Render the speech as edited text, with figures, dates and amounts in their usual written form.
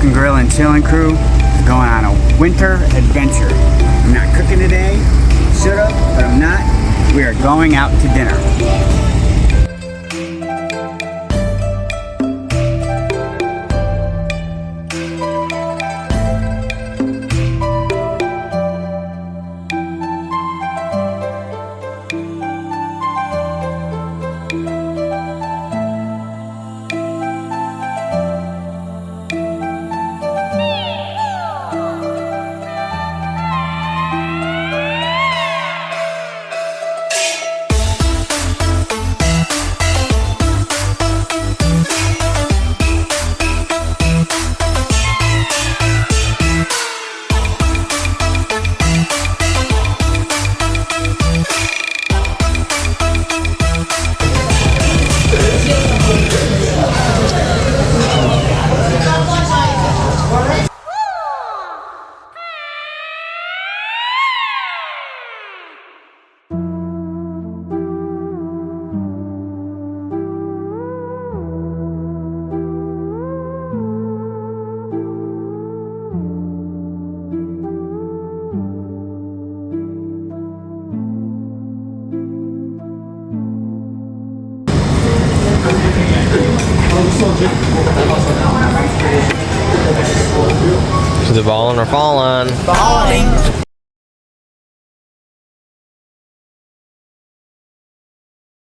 American Grill and Chillin' crew going on a winter adventure. I'm not cooking today. Should've, but I'm not. We are going out to dinner. Is it balling or falling? Falling.